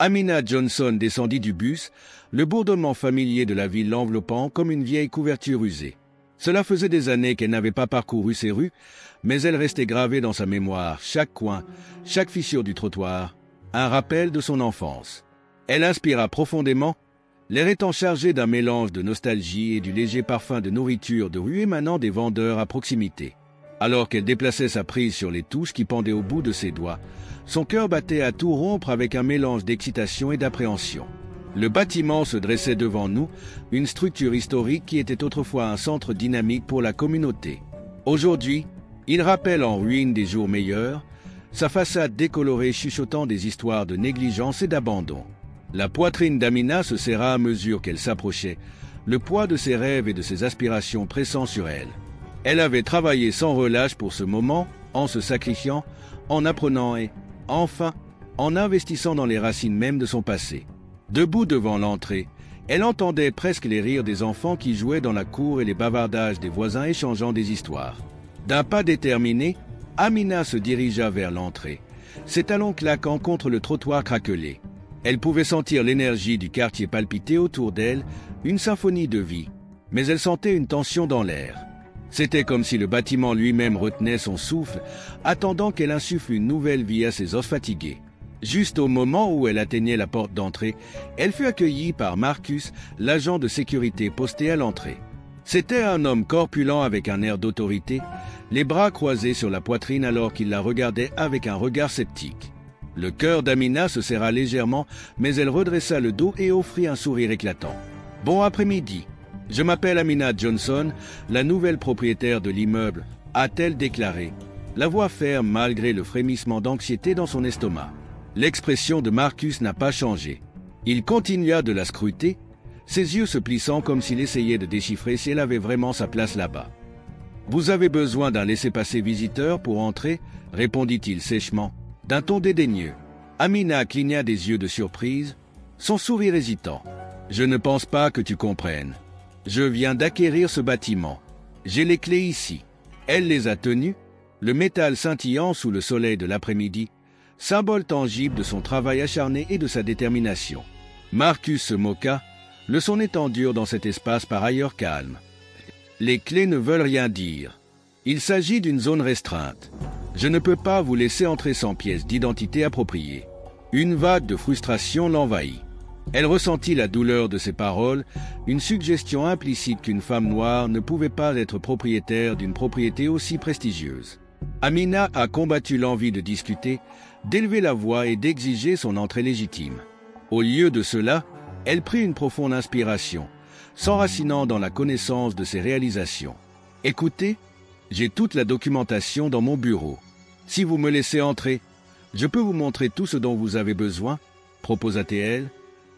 Amina Johnson descendit du bus, le bourdonnement familier de la ville l'enveloppant comme une vieille couverture usée. Cela faisait des années qu'elle n'avait pas parcouru ces rues, mais elle restait gravée dans sa mémoire, chaque coin, chaque fissure du trottoir, un rappel de son enfance. Elle inspira profondément, l'air étant chargé d'un mélange de nostalgie et du léger parfum de nourriture de rue émanant des vendeurs à proximité. Alors qu'elle déplaçait sa prise sur les touches qui pendaient au bout de ses doigts, son cœur battait à tout rompre avec un mélange d'excitation et d'appréhension. Le bâtiment se dressait devant nous, une structure historique qui était autrefois un centre dynamique pour la communauté. Aujourd'hui, il rappelle en ruine des jours meilleurs, sa façade décolorée chuchotant des histoires de négligence et d'abandon. La poitrine d'Amina se serra à mesure qu'elle s'approchait, le poids de ses rêves et de ses aspirations pressant sur elle. Elle avait travaillé sans relâche pour ce moment, en se sacrifiant, en apprenant et, enfin, en investissant dans les racines mêmes de son passé. Debout devant l'entrée, elle entendait presque les rires des enfants qui jouaient dans la cour et les bavardages des voisins échangeant des histoires. D'un pas déterminé, Amina se dirigea vers l'entrée, ses talons claquant contre le trottoir craquelé. Elle pouvait sentir l'énergie du quartier palpiter autour d'elle, une symphonie de vie, mais elle sentait une tension dans l'air. C'était comme si le bâtiment lui-même retenait son souffle, attendant qu'elle insuffle une nouvelle vie à ses os fatigués. Juste au moment où elle atteignait la porte d'entrée, elle fut accueillie par Marcus, l'agent de sécurité posté à l'entrée. C'était un homme corpulent avec un air d'autorité, les bras croisés sur la poitrine alors qu'il la regardait avec un regard sceptique. Le cœur d'Amina se serra légèrement, mais elle redressa le dos et offrit un sourire éclatant. « Bon après-midi. Je m'appelle Amina Johnson, la nouvelle propriétaire de l'immeuble, a-t-elle déclaré, la voix ferme malgré le frémissement d'anxiété dans son estomac. L'expression de Marcus n'a pas changé. Il continua de la scruter, ses yeux se plissant comme s'il essayait de déchiffrer si elle avait vraiment sa place là-bas. « Vous avez besoin d'un laissez-passer visiteur pour entrer ?» répondit-il sèchement, d'un ton dédaigneux. Amina cligna des yeux de surprise, son sourire hésitant. « Je ne pense pas que tu comprennes. Je viens d'acquérir ce bâtiment. J'ai les clés ici. » Elle les a tenues, le métal scintillant sous le soleil de l'après-midi, symbole tangible de son travail acharné et de sa détermination. Marcus se moqua, le son étant dur dans cet espace par ailleurs calme. Les clés ne veulent rien dire. Il s'agit d'une zone restreinte. Je ne peux pas vous laisser entrer sans pièce d'identité appropriée. Une vague de frustration l'envahit. Elle ressentit la douleur de ses paroles, une suggestion implicite qu'une femme noire ne pouvait pas être propriétaire d'une propriété aussi prestigieuse. Amina a combattu l'envie de discuter, d'élever la voix et d'exiger son entrée légitime. Au lieu de cela, elle prit une profonde inspiration, s'enracinant dans la connaissance de ses réalisations. « Écoutez, j'ai toute la documentation dans mon bureau. Si vous me laissez entrer, je peux vous montrer tout ce dont vous avez besoin, » proposa-t-elle,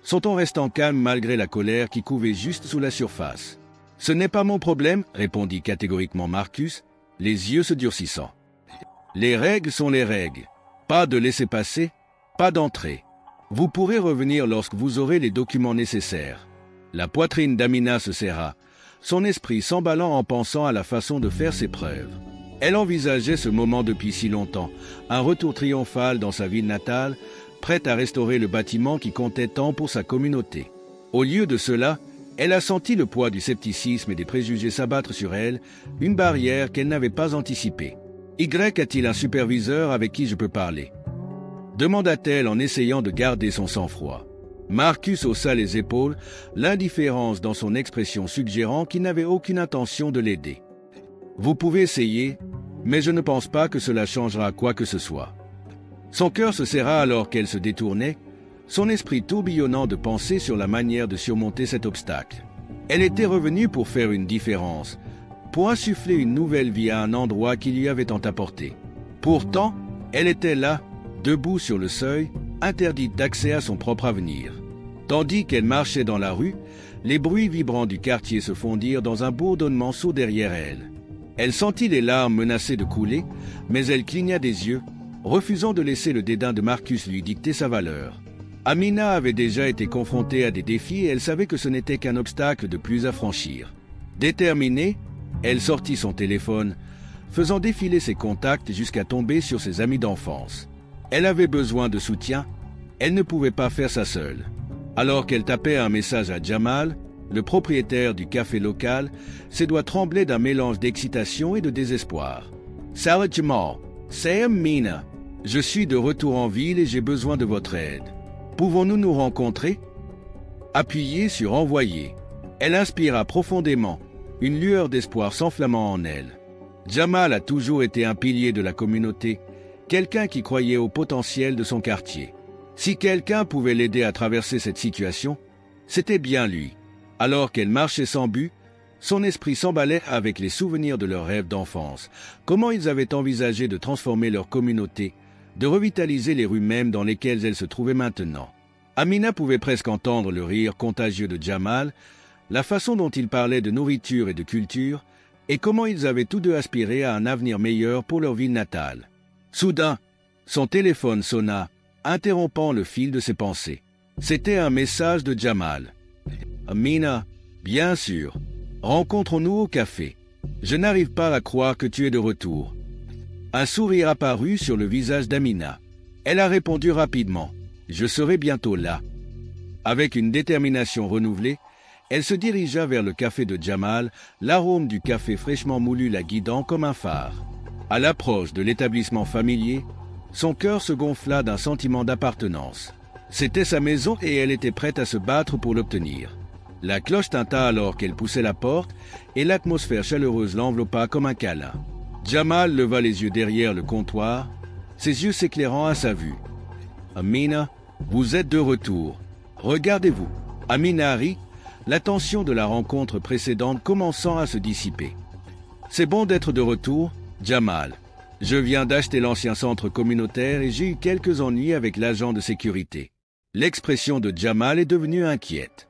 son ton restant calme malgré la colère qui couvait juste sous la surface. « Ce n'est pas mon problème, » répondit catégoriquement Marcus, les yeux se durcissant. « Les règles sont les règles. Pas de laisser-passer, pas d'entrée. Vous pourrez revenir lorsque vous aurez les documents nécessaires. » La poitrine d'Amina se serra, son esprit s'emballant en pensant à la façon de faire ses preuves. Elle envisageait ce moment depuis si longtemps, un retour triomphal dans sa ville natale, prête à restaurer le bâtiment qui comptait tant pour sa communauté. Au lieu de cela, elle a senti le poids du scepticisme et des préjugés s'abattre sur elle, une barrière qu'elle n'avait pas anticipée. « Y a-t-il un superviseur avec qui je peux parler ?» demanda-t-elle en essayant de garder son sang-froid. Marcus haussa les épaules, l'indifférence dans son expression suggérant qu'il n'avait aucune intention de l'aider. « Vous pouvez essayer, mais je ne pense pas que cela changera quoi que ce soit. » Son cœur se serra alors qu'elle se détournait, son esprit tourbillonnant de pensées sur la manière de surmonter cet obstacle. Elle était revenue pour faire une différence, pour insuffler une nouvelle vie à un endroit qui lui avait tant apporté. Pourtant, elle était là, debout sur le seuil, interdite d'accès à son propre avenir. Tandis qu'elle marchait dans la rue, les bruits vibrants du quartier se fondirent dans un bourdonnement sourd derrière elle. Elle sentit les larmes menacer de couler, mais elle cligna des yeux, refusant de laisser le dédain de Marcus lui dicter sa valeur. Amina avait déjà été confrontée à des défis et elle savait que ce n'était qu'un obstacle de plus à franchir. Déterminée, elle sortit son téléphone, faisant défiler ses contacts jusqu'à tomber sur ses amis d'enfance. Elle avait besoin de soutien, Elle ne pouvait pas faire ça seule. Alors qu'elle tapait un message à Jamal, le propriétaire du café local, ses doigts tremblaient d'un mélange d'excitation et de désespoir. « Salut Jamal, c'est Amina. Je suis de retour en ville et j'ai besoin de votre aide. Pouvons-nous nous rencontrer ?» Appuyez sur « Envoyer ». Elle inspira profondément, une lueur d'espoir s'enflammant en elle. Jamal a toujours été un pilier de la communauté, quelqu'un qui croyait au potentiel de son quartier. Si quelqu'un pouvait l'aider à traverser cette situation, c'était bien lui. Alors qu'elle marchait sans but, son esprit s'emballait avec les souvenirs de leurs rêves d'enfance, comment ils avaient envisagé de transformer leur communauté, de revitaliser les rues mêmes dans lesquelles elle se trouvait maintenant. Amina pouvait presque entendre le rire contagieux de Jamal, la façon dont il parlait de nourriture et de culture, et comment ils avaient tous deux aspiré à un avenir meilleur pour leur ville natale. Soudain, son téléphone sonna, interrompant le fil de ses pensées. C'était un message de Jamal. « Amina, bien sûr. Rencontrons-nous au café. Je n'arrive pas à croire que tu es de retour. » Un sourire apparut sur le visage d'Amina. Elle a répondu rapidement. « Je serai bientôt là. » Avec une détermination renouvelée, elle se dirigea vers le café de Jamal, l'arôme du café fraîchement moulu la guidant comme un phare. À l'approche de l'établissement familier, son cœur se gonfla d'un sentiment d'appartenance. C'était sa maison et elle était prête à se battre pour l'obtenir. La cloche tinta alors qu'elle poussait la porte et l'atmosphère chaleureuse l'enveloppa comme un câlin. Jamal leva les yeux derrière le comptoir, ses yeux s'éclairant à sa vue. « Amina, vous êtes de retour. Regardez-vous. » Amina rit, la tension de la rencontre précédente commençant à se dissiper. « C'est bon d'être de retour, Jamal. Je viens d'acheter l'ancien centre communautaire et j'ai eu quelques ennuis avec l'agent de sécurité. » L'expression de Jamal est devenue inquiète.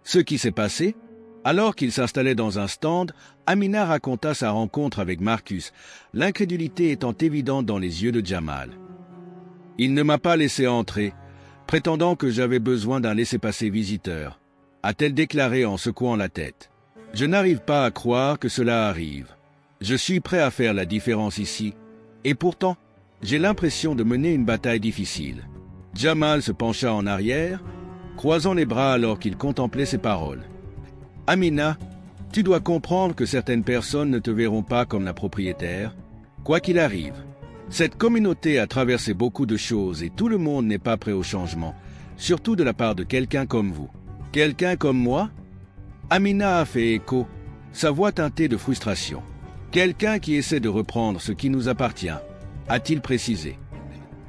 Ce qui s'est passé? Alors qu'il s'installait dans un stand, Amina raconta sa rencontre avec Marcus, l'incrédulité étant évidente dans les yeux de Jamal. « Il ne m'a pas laissé entrer, prétendant que j'avais besoin d'un laissez-passer visiteur, » a-t-elle déclaré en secouant la tête. « Je n'arrive pas à croire que cela arrive. Je suis prêt à faire la différence ici, et pourtant, j'ai l'impression de mener une bataille difficile. » Jamal se pencha en arrière, croisant les bras alors qu'il contemplait ses paroles. « Amina, tu dois comprendre que certaines personnes ne te verront pas comme la propriétaire, quoi qu'il arrive. Cette communauté a traversé beaucoup de choses et tout le monde n'est pas prêt au changement, surtout de la part de quelqu'un comme vous. Quelqu'un comme moi ?» Amina a fait écho, sa voix teintée de frustration. « Quelqu'un qui essaie de reprendre ce qui nous appartient, a-t-il précisé.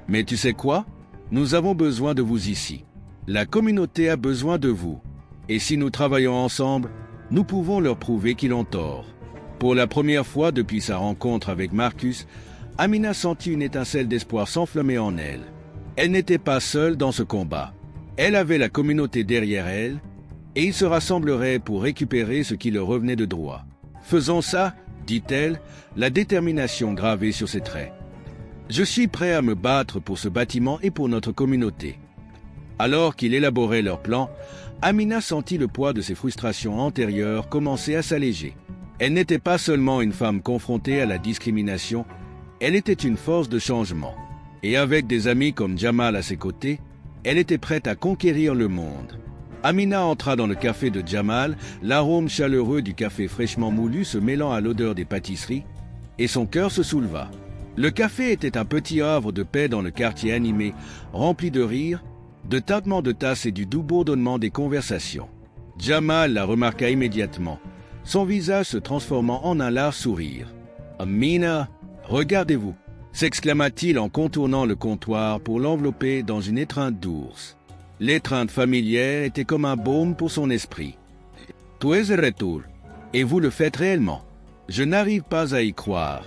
Mais tu sais quoi? Nous avons besoin de vous ici. La communauté a besoin de vous. Et si nous travaillons ensemble, nous pouvons leur prouver qu'ils ont tort. » Pour la première fois depuis sa rencontre avec Marcus, Amina sentit une étincelle d'espoir s'enflammer en elle. Elle n'était pas seule dans ce combat. Elle avait la communauté derrière elle, et ils se rassembleraient pour récupérer ce qui leur revenait de droit. « Faisons ça, » dit-elle, la détermination gravée sur ses traits. « Je suis prêt à me battre pour ce bâtiment et pour notre communauté. » Alors qu'il élaborait leur plan, Amina sentit le poids de ses frustrations antérieures commencer à s'alléger. Elle n'était pas seulement une femme confrontée à la discrimination, elle était une force de changement. Et avec des amis comme Jamal à ses côtés, elle était prête à conquérir le monde. Amina entra dans le café de Jamal, l'arôme chaleureux du café fraîchement moulu se mêlant à l'odeur des pâtisseries, et son cœur se souleva. Le café était un petit havre de paix dans le quartier animé, rempli de rires, de tintements de tasses et du doux bourdonnement des conversations. Jamal la remarqua immédiatement, son visage se transformant en un large sourire. « Amina, regardez-vous » s'exclama-t-il en contournant le comptoir pour l'envelopper dans une étreinte d'ours. L'étreinte familière était comme un baume pour son esprit. « Tu es de retour, et vous le faites réellement. Je n'arrive pas à y croire. »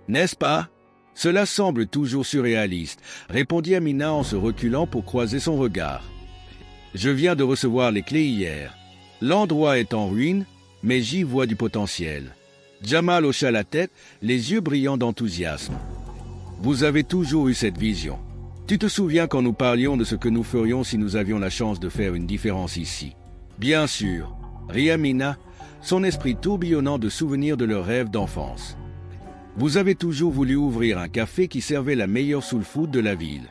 « N'est-ce pas? Cela semble toujours surréaliste, » répondit Amina en se reculant pour croiser son regard. « Je viens de recevoir les clés hier. L'endroit est en ruine, mais j'y vois du potentiel. » Jamal hocha la tête, les yeux brillants d'enthousiasme. « Vous avez toujours eu cette vision. Tu te souviens quand nous parlions de ce que nous ferions si nous avions la chance de faire une différence ici? » « Bien sûr, » rit Amina, son esprit tourbillonnant de souvenirs de leurs rêves d'enfance. « Vous avez toujours voulu ouvrir un café qui servait la meilleure soul food de la ville. »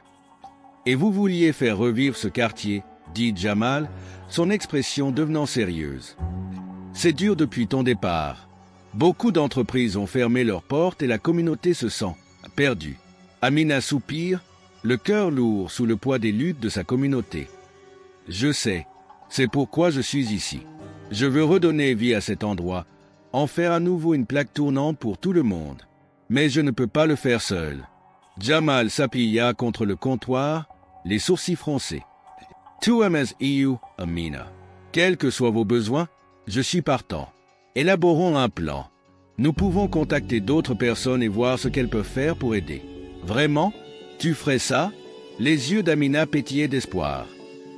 Et vous vouliez faire revivre ce quartier, dit Jamal, son expression devenant sérieuse. C'est dur depuis ton départ. Beaucoup d'entreprises ont fermé leurs portes et la communauté se sent perdue. Amina soupire, le cœur lourd sous le poids des luttes de sa communauté. Je sais, c'est pourquoi je suis ici. Je veux redonner vie à cet endroit, en faire à nouveau une plaque tournante pour tout le monde. Mais je ne peux pas le faire seul. Jamal s'appuya contre le comptoir, les sourcils froncés. Tout MSEU, Amina. Quels que soient vos besoins, je suis partant. Élaborons un plan. Nous pouvons contacter d'autres personnes et voir ce qu'elles peuvent faire pour aider. Vraiment? Tu ferais ça? Les yeux d'Amina pétillaient d'espoir.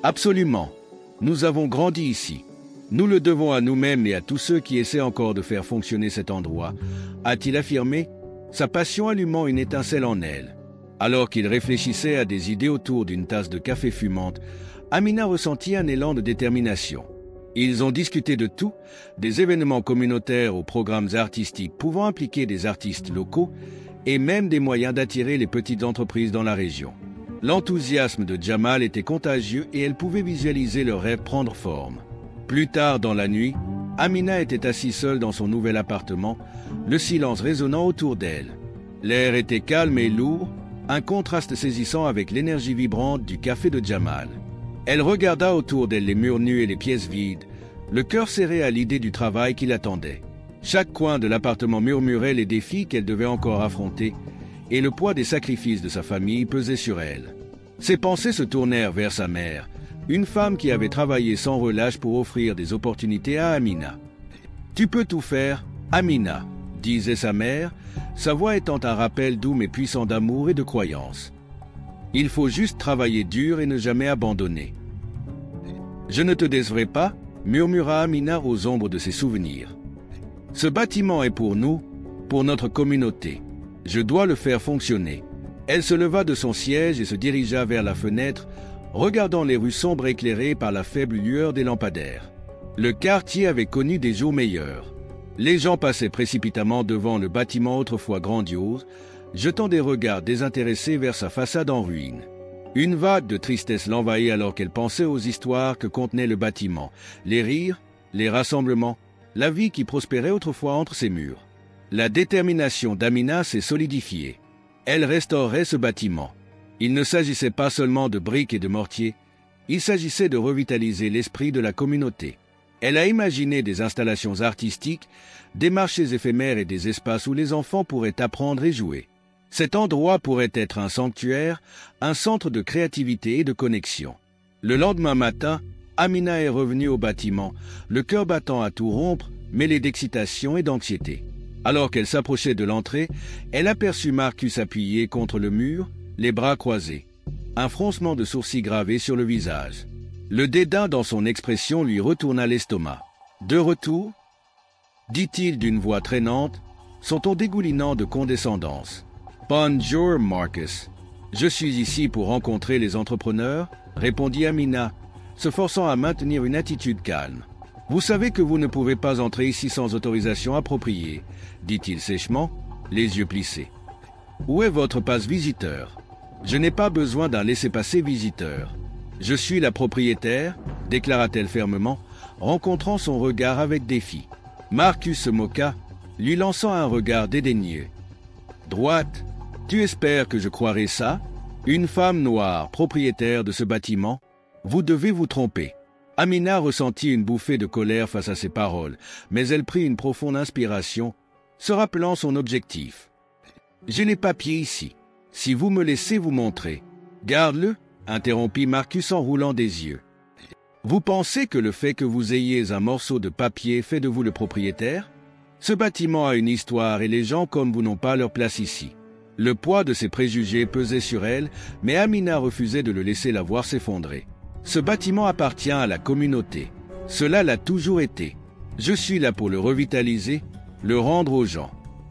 Absolument. Nous avons grandi ici. Nous le devons à nous-mêmes et à tous ceux qui essaient encore de faire fonctionner cet endroit, a-t-il affirmé, sa passion allumant une étincelle en elle. Alors qu'il réfléchissait à des idées autour d'une tasse de café fumante, Amina ressentit un élan de détermination. Ils ont discuté de tout, des événements communautaires aux programmes artistiques pouvant impliquer des artistes locaux et même des moyens d'attirer les petites entreprises dans la région. L'enthousiasme de Jamal était contagieux et elle pouvait visualiser le rêve prendre forme. Plus tard dans la nuit, Amina était assise seule dans son nouvel appartement, le silence résonnant autour d'elle. L'air était calme et lourd, un contraste saisissant avec l'énergie vibrante du café de Jamal. Elle regarda autour d'elle les murs nus et les pièces vides, le cœur serré à l'idée du travail qui l'attendait. Chaque coin de l'appartement murmurait les défis qu'elle devait encore affronter, et le poids des sacrifices de sa famille pesait sur elle. Ses pensées se tournèrent vers sa mère, une femme qui avait travaillé sans relâche pour offrir des opportunités à Amina. « Tu peux tout faire, Amina », disait sa mère, sa voix étant un rappel doux mais puissant d'amour et de croyance. « Il faut juste travailler dur et ne jamais abandonner. »« Je ne te décevrai pas », murmura Amina aux ombres de ses souvenirs. « Ce bâtiment est pour nous, pour notre communauté. Je dois le faire fonctionner. » Elle se leva de son siège et se dirigea vers la fenêtre, regardant les rues sombres éclairées par la faible lueur des lampadaires. Le quartier avait connu des jours meilleurs. Les gens passaient précipitamment devant le bâtiment autrefois grandiose, jetant des regards désintéressés vers sa façade en ruine. Une vague de tristesse l'envahit alors qu'elle pensait aux histoires que contenait le bâtiment, les rires, les rassemblements, la vie qui prospérait autrefois entre ses murs. La détermination d'Amina s'est solidifiée. Elle restaurerait ce bâtiment. Il ne s'agissait pas seulement de briques et de mortier, il s'agissait de revitaliser l'esprit de la communauté. Elle a imaginé des installations artistiques, des marchés éphémères et des espaces où les enfants pourraient apprendre et jouer. Cet endroit pourrait être un sanctuaire, un centre de créativité et de connexion. Le lendemain matin, Amina est revenue au bâtiment, le cœur battant à tout rompre, mêlé d'excitation et d'anxiété. Alors qu'elle s'approchait de l'entrée, elle aperçut Marcus appuyé contre le mur, les bras croisés, un froncement de sourcils gravé sur le visage. Le dédain dans son expression lui retourna l'estomac. « De retour ?» dit-il d'une voix traînante, son ton dégoulinant de condescendance. « Bonjour, Marcus. Je suis ici pour rencontrer les entrepreneurs, » répondit Amina, se forçant à maintenir une attitude calme. « Vous savez que vous ne pouvez pas entrer ici sans autorisation appropriée, » dit-il sèchement, les yeux plissés. « Où est votre passe visiteur ? Je n'ai pas besoin d'un laissez-passer visiteur. Je suis la propriétaire, » déclara-t-elle fermement, rencontrant son regard avec défi. Marcus se moqua, lui lançant un regard dédaigneux. « Droite, tu espères que je croirai ça ? Une femme noire, propriétaire de ce bâtiment ? Vous devez vous tromper. » Amina ressentit une bouffée de colère face à ces paroles, mais elle prit une profonde inspiration, se rappelant son objectif. « J'ai les papiers ici. Si vous me laissez vous montrer. »« Garde-le » interrompit Marcus en roulant des yeux. « Vous pensez que le fait que vous ayez un morceau de papier fait de vous le propriétaire ? Ce bâtiment a une histoire et les gens comme vous n'ont pas leur place ici. » Le poids de ses préjugés pesait sur elle, mais Amina refusait de le laisser la voir s'effondrer. Ce bâtiment appartient à la communauté. Cela l'a toujours été. Je suis là pour le revitaliser, le rendre aux gens.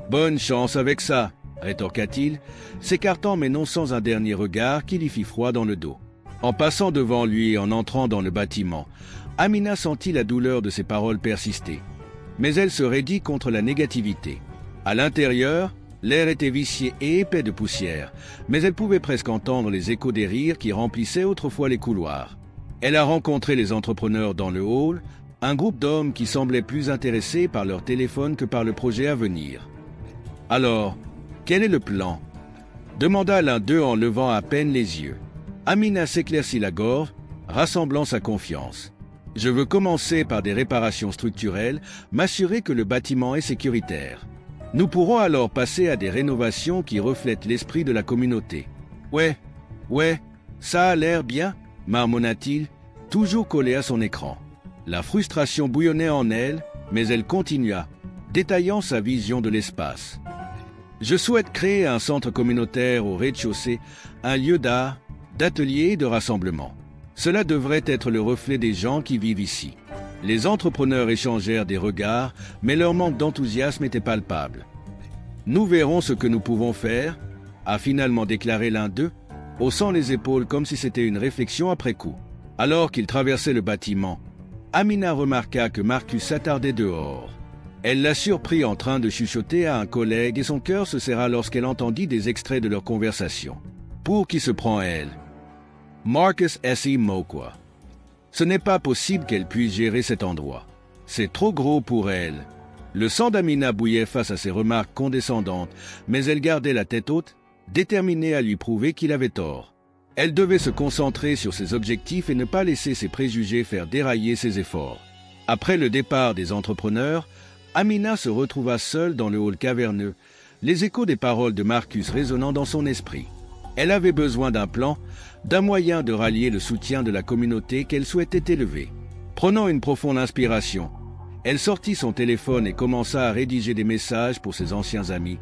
Bonne chance avec ça, rétorqua-t-il, s'écartant mais non sans un dernier regard qui lui fit froid dans le dos. En passant devant lui et en entrant dans le bâtiment, Amina sentit la douleur de ses paroles persister. Mais elle se raidit contre la négativité. À l'intérieur, L'air était vicié et épais de poussière, mais elle pouvait presque entendre les échos des rires qui remplissaient autrefois les couloirs. Elle a rencontré les entrepreneurs dans le hall, un groupe d'hommes qui semblaient plus intéressés par leur téléphone que par le projet à venir. « Alors, quel est le plan ?» demanda l'un d'eux en levant à peine les yeux. Amina s'éclaircit la gorge, rassemblant sa confiance. « Je veux commencer par des réparations structurelles, m'assurer que le bâtiment est sécuritaire. Nous pourrons alors passer à des rénovations qui reflètent l'esprit de la communauté. »« Ouais, ça a l'air bien » marmonna-t-il, toujours collé à son écran. La frustration bouillonnait en elle, mais elle continua, détaillant sa vision de l'espace. « Je souhaite créer un centre communautaire au rez-de-chaussée, un lieu d'art, d'atelier et de rassemblement. Cela devrait être le reflet des gens qui vivent ici. » Les entrepreneurs échangèrent des regards, mais leur manque d'enthousiasme était palpable. « Nous verrons ce que nous pouvons faire », a finalement déclaré l'un d'eux, haussant les épaules comme si c'était une réflexion après coup. Alors qu'il traversait le bâtiment, Amina remarqua que Marcus s'attardait dehors. Elle l'a surpris en train de chuchoter à un collègue et son cœur se serra lorsqu'elle entendit des extraits de leur conversation. Pour qui se prend elle? Marcus S.E. Mokwa. Ce n'est pas possible qu'elle puisse gérer cet endroit. C'est trop gros pour elle. Le sang d'Amina bouillait face à ces remarques condescendantes, mais elle gardait la tête haute, déterminée à lui prouver qu'il avait tort. Elle devait se concentrer sur ses objectifs et ne pas laisser ses préjugés faire dérailler ses efforts. Après le départ des entrepreneurs, Amina se retrouva seule dans le hall caverneux, les échos des paroles de Marcus résonnant dans son esprit. Elle avait besoin d'un plan, d'un moyen de rallier le soutien de la communauté qu'elle souhaitait élever. Prenant une profonde inspiration, elle sortit son téléphone et commença à rédiger des messages pour ses anciens amis,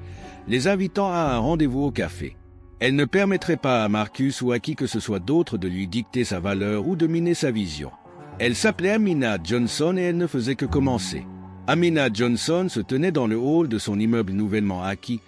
les invitant à un rendez-vous au café. Elle ne permettrait pas à Marcus ou à qui que ce soit d'autre de lui dicter sa valeur ou de miner sa vision. Elle s'appelait Amina Johnson et elle ne faisait que commencer. Amina Johnson se tenait dans le hall de son immeuble nouvellement acquis,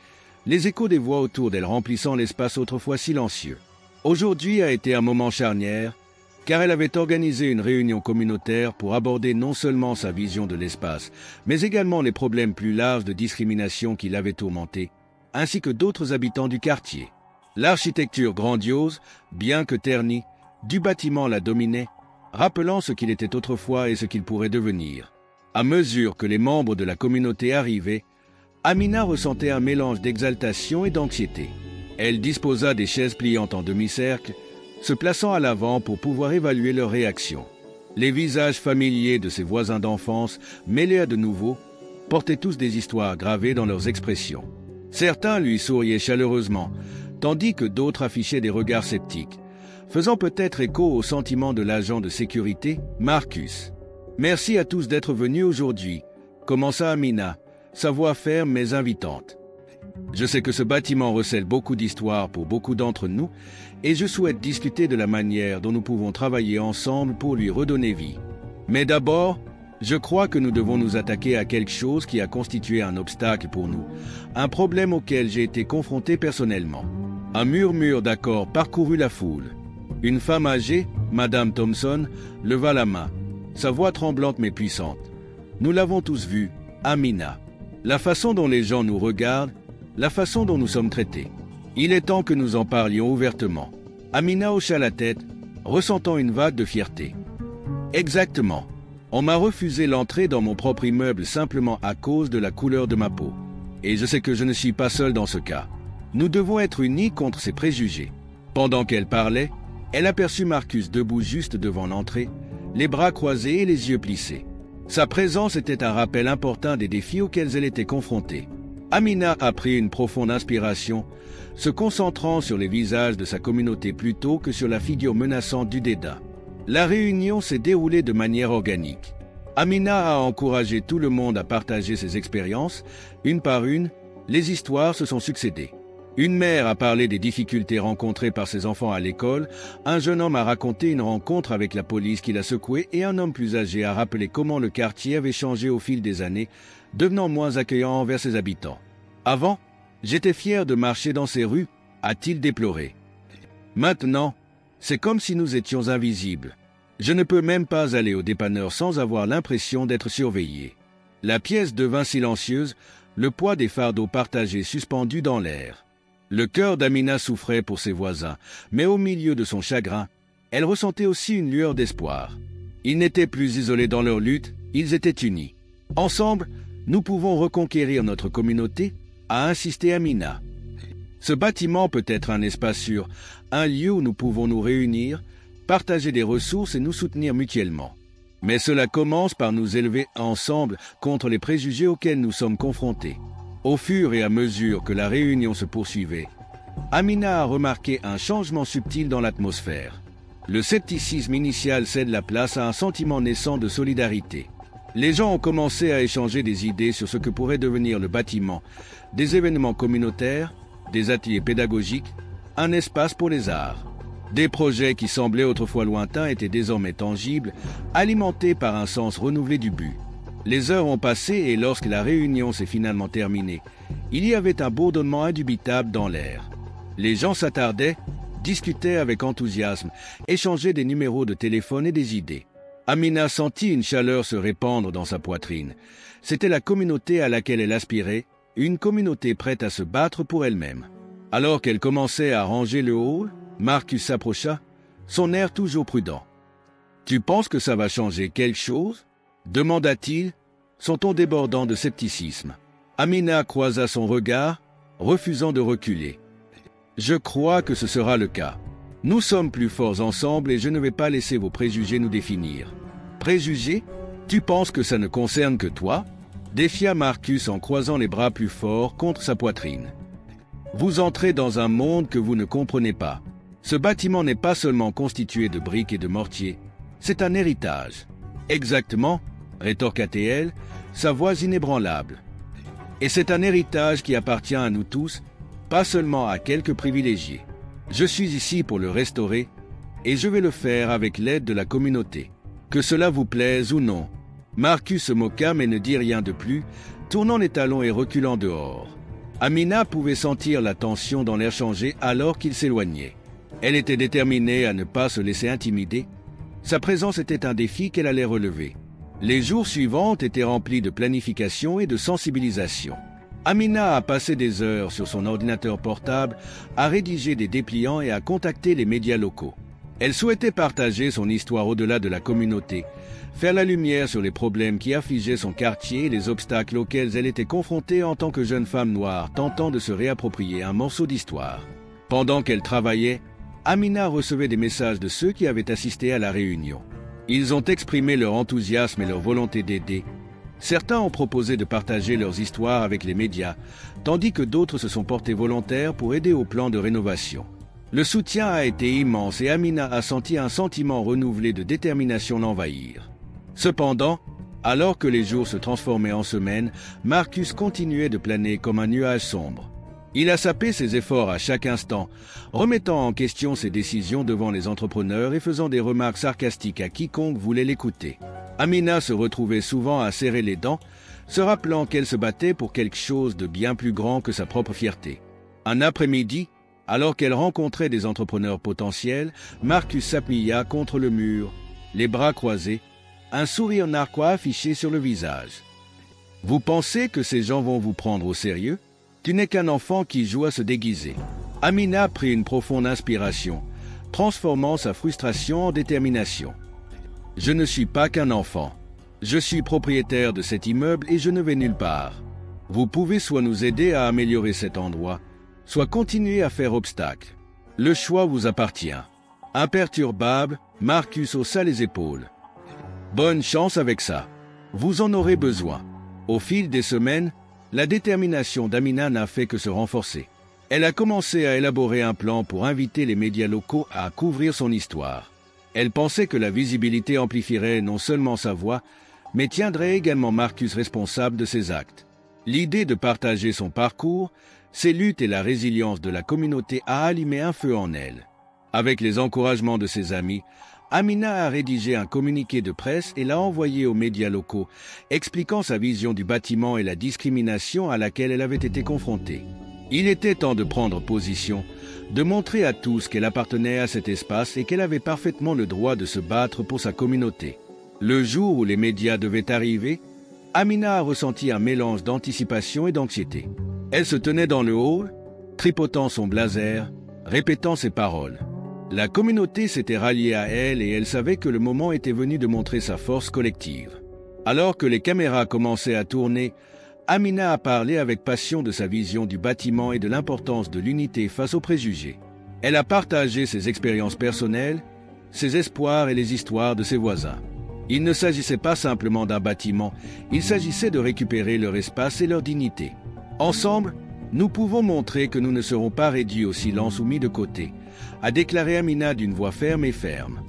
les échos des voix autour d'elle remplissant l'espace autrefois silencieux. Aujourd'hui a été un moment charnière, car elle avait organisé une réunion communautaire pour aborder non seulement sa vision de l'espace, mais également les problèmes plus larges de discrimination qui l'avaient tourmenté, ainsi que d'autres habitants du quartier. L'architecture grandiose, bien que ternie, du bâtiment la dominait, rappelant ce qu'il était autrefois et ce qu'il pourrait devenir. À mesure que les membres de la communauté arrivaient, Amina ressentait un mélange d'exaltation et d'anxiété. Elle disposa des chaises pliantes en demi-cercle, se plaçant à l'avant pour pouvoir évaluer leurs réactions. Les visages familiers de ses voisins d'enfance, mêlés à de nouveaux, portaient tous des histoires gravées dans leurs expressions. Certains lui souriaient chaleureusement, tandis que d'autres affichaient des regards sceptiques, faisant peut-être écho au sentiment de l'agent de sécurité, Marcus. « Merci à tous d'être venus aujourd'hui », commença Amina, sa voix ferme mais invitante. « Je sais que ce bâtiment recèle beaucoup d'histoires pour beaucoup d'entre nous et je souhaite discuter de la manière dont nous pouvons travailler ensemble pour lui redonner vie. Mais d'abord, je crois que nous devons nous attaquer à quelque chose qui a constitué un obstacle pour nous, un problème auquel j'ai été confronté personnellement. » Un murmure d'accord parcourut la foule. Une femme âgée, Madame Thompson, leva la main, sa voix tremblante mais puissante. Nous l'avons tous vu, Amina. La façon dont les gens nous regardent, la façon dont nous sommes traités. Il est temps que nous en parlions ouvertement. Amina hocha la tête, ressentant une vague de fierté. Exactement. On m'a refusé l'entrée dans mon propre immeuble simplement à cause de la couleur de ma peau. Et je sais que je ne suis pas seul dans ce cas. Nous devons être unis contre ces préjugés. Pendant qu'elle parlait, elle aperçut Marcus debout juste devant l'entrée, les bras croisés et les yeux plissés. Sa présence était un rappel important des défis auxquels elle était confrontée. Amina a pris une profonde inspiration, se concentrant sur les visages de sa communauté plutôt que sur la figure menaçante du dédain. La réunion s'est déroulée de manière organique. Amina a encouragé tout le monde à partager ses expériences. Une par une, les histoires se sont succédées. Une mère a parlé des difficultés rencontrées par ses enfants à l'école, un jeune homme a raconté une rencontre avec la police qui l'a secoué et un homme plus âgé a rappelé comment le quartier avait changé au fil des années, devenant moins accueillant envers ses habitants. Avant, j'étais fier de marcher dans ces rues, a-t-il déploré. Maintenant, c'est comme si nous étions invisibles. Je ne peux même pas aller au dépanneur sans avoir l'impression d'être surveillé. La pièce devint silencieuse, le poids des fardeaux partagés suspendus dans l'air. Le cœur d'Amina souffrait pour ses voisins, mais au milieu de son chagrin, elle ressentait aussi une lueur d'espoir. Ils n'étaient plus isolés dans leur lutte, ils étaient unis. Ensemble, nous pouvons reconquérir notre communauté, a insisté Amina. Ce bâtiment peut être un espace sûr, un lieu où nous pouvons nous réunir, partager des ressources et nous soutenir mutuellement. Mais cela commence par nous élever ensemble contre les préjugés auxquels nous sommes confrontés. Au fur et à mesure que la réunion se poursuivait, Amina a remarqué un changement subtil dans l'atmosphère. Le scepticisme initial cède la place à un sentiment naissant de solidarité. Les gens ont commencé à échanger des idées sur ce que pourrait devenir le bâtiment, des événements communautaires, des ateliers pédagogiques, un espace pour les arts. Des projets qui semblaient autrefois lointains étaient désormais tangibles, alimentés par un sens renouvelé du but. Les heures ont passé et lorsque la réunion s'est finalement terminée, il y avait un bourdonnement indubitable dans l'air. Les gens s'attardaient, discutaient avec enthousiasme, échangeaient des numéros de téléphone et des idées. Amina sentit une chaleur se répandre dans sa poitrine. C'était la communauté à laquelle elle aspirait, une communauté prête à se battre pour elle-même. Alors qu'elle commençait à ranger le hall, Marcus s'approcha, son air toujours prudent. « Tu penses que ça va changer quelque chose ?» demanda-t-il, son ton débordant de scepticisme. Amina croisa son regard, refusant de reculer. « Je crois que ce sera le cas. Nous sommes plus forts ensemble et je ne vais pas laisser vos préjugés nous définir. »« Préjugés ? Tu penses que ça ne concerne que toi ?» défia Marcus en croisant les bras plus forts contre sa poitrine. « Vous entrez dans un monde que vous ne comprenez pas. Ce bâtiment n'est pas seulement constitué de briques et de mortier, c'est un héritage. »« Exactement, » rétorqua-t-elle, sa voix inébranlable. « Et c'est un héritage qui appartient à nous tous, pas seulement à quelques privilégiés. Je suis ici pour le restaurer, et je vais le faire avec l'aide de la communauté. Que cela vous plaise ou non. » Marcus se moqua mais ne dit rien de plus, tournant les talons et reculant dehors. Amina pouvait sentir la tension dans l'air changé alors qu'il s'éloignait. Elle était déterminée à ne pas se laisser intimider. Sa présence était un défi qu'elle allait relever. Les jours suivants étaient remplis de planification et de sensibilisation. Amina a passé des heures sur son ordinateur portable à rédiger des dépliants et à contacter les médias locaux. Elle souhaitait partager son histoire au-delà de la communauté, faire la lumière sur les problèmes qui affligeaient son quartier et les obstacles auxquels elle était confrontée en tant que jeune femme noire tentant de se réapproprier un morceau d'histoire. Pendant qu'elle travaillait, Amina recevait des messages de ceux qui avaient assisté à la réunion. Ils ont exprimé leur enthousiasme et leur volonté d'aider. Certains ont proposé de partager leurs histoires avec les médias, tandis que d'autres se sont portés volontaires pour aider au plan de rénovation. Le soutien a été immense et Amina a senti un sentiment renouvelé de détermination l'envahir. Cependant, alors que les jours se transformaient en semaines, Marcus continuait de planer comme un nuage sombre. Il a sapé ses efforts à chaque instant, remettant en question ses décisions devant les entrepreneurs et faisant des remarques sarcastiques à quiconque voulait l'écouter. Amina se retrouvait souvent à serrer les dents, se rappelant qu'elle se battait pour quelque chose de bien plus grand que sa propre fierté. Un après-midi, alors qu'elle rencontrait des entrepreneurs potentiels, Marcus s'appuya contre le mur, les bras croisés, un sourire narquois affiché sur le visage. « Vous pensez que ces gens vont vous prendre au sérieux ? Tu n'es qu'un enfant qui joue à se déguiser. » Amina prit une profonde inspiration, transformant sa frustration en détermination. « Je ne suis pas qu'un enfant. Je suis propriétaire de cet immeuble et je ne vais nulle part. Vous pouvez soit nous aider à améliorer cet endroit, soit continuer à faire obstacle. Le choix vous appartient. » Imperturbable, Marcus haussa les épaules. « Bonne chance avec ça. Vous en aurez besoin. » Au fil des semaines, la détermination d'Amina n'a fait que se renforcer. Elle a commencé à élaborer un plan pour inviter les médias locaux à couvrir son histoire. Elle pensait que la visibilité amplifierait non seulement sa voix, mais tiendrait également Marcus responsable de ses actes. L'idée de partager son parcours, ses luttes et la résilience de la communauté a allumé un feu en elle. Avec les encouragements de ses amis, Amina a rédigé un communiqué de presse et l'a envoyé aux médias locaux, expliquant sa vision du bâtiment et la discrimination à laquelle elle avait été confrontée. Il était temps de prendre position, de montrer à tous qu'elle appartenait à cet espace et qu'elle avait parfaitement le droit de se battre pour sa communauté. Le jour où les médias devaient arriver, Amina a ressenti un mélange d'anticipation et d'anxiété. Elle se tenait dans le hall, tripotant son blazer, répétant ses paroles. La communauté s'était ralliée à elle et elle savait que le moment était venu de montrer sa force collective. Alors que les caméras commençaient à tourner, Amina a parlé avec passion de sa vision du bâtiment et de l'importance de l'unité face aux préjugés. Elle a partagé ses expériences personnelles, ses espoirs et les histoires de ses voisins. Il ne s'agissait pas simplement d'un bâtiment, il s'agissait de récupérer leur espace et leur dignité. Ensemble, nous pouvons montrer que nous ne serons pas réduits au silence ou mis de côté, a déclaré Amina d'une voix ferme et ferme.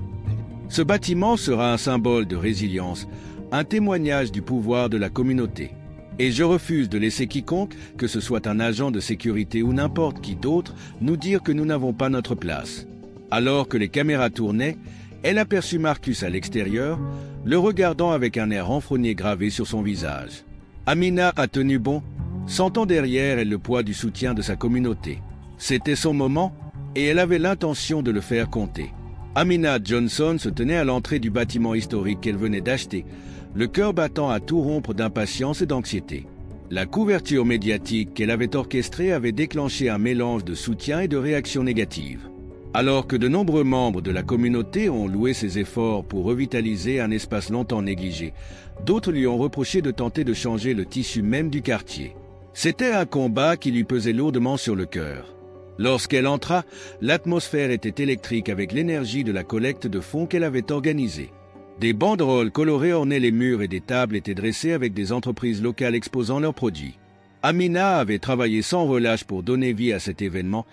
Ce bâtiment sera un symbole de résilience, un témoignage du pouvoir de la communauté. Et je refuse de laisser quiconque, que ce soit un agent de sécurité ou n'importe qui d'autre, nous dire que nous n'avons pas notre place. Alors que les caméras tournaient, elle aperçut Marcus à l'extérieur, le regardant avec un air renfrogné gravé sur son visage. Amina a tenu bon, sentant derrière elle le poids du soutien de sa communauté. C'était son moment, et elle avait l'intention de le faire compter. Amina Johnson se tenait à l'entrée du bâtiment historique qu'elle venait d'acheter, le cœur battant à tout rompre d'impatience et d'anxiété. La couverture médiatique qu'elle avait orchestrée avait déclenché un mélange de soutien et de réactions négatives. Alors que de nombreux membres de la communauté ont loué ses efforts pour revitaliser un espace longtemps négligé, d'autres lui ont reproché de tenter de changer le tissu même du quartier. C'était un combat qui lui pesait lourdement sur le cœur. Lorsqu'elle entra, l'atmosphère était électrique avec l'énergie de la collecte de fonds qu'elle avait organisée. Des banderoles colorées ornaient les murs et des tables étaient dressées avec des entreprises locales exposant leurs produits. Amina avait travaillé sans relâche pour donner vie à cet événement,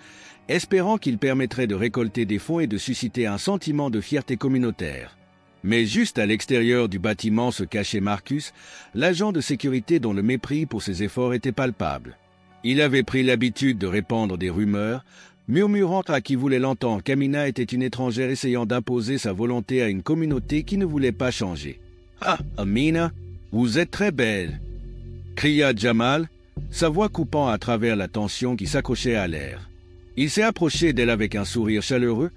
espérant qu'il permettrait de récolter des fonds et de susciter un sentiment de fierté communautaire. Mais juste à l'extérieur du bâtiment se cachait Marcus, l'agent de sécurité dont le mépris pour ses efforts était palpable. Il avait pris l'habitude de répandre des rumeurs, murmurant à qui voulait l'entendre qu'Amina était une étrangère essayant d'imposer sa volonté à une communauté qui ne voulait pas changer. « Ah, Amina, vous êtes très belle !» cria Jamal, sa voix coupant à travers la tension qui s'accrochait à l'air. Il s'est approché d'elle avec un sourire chaleureux,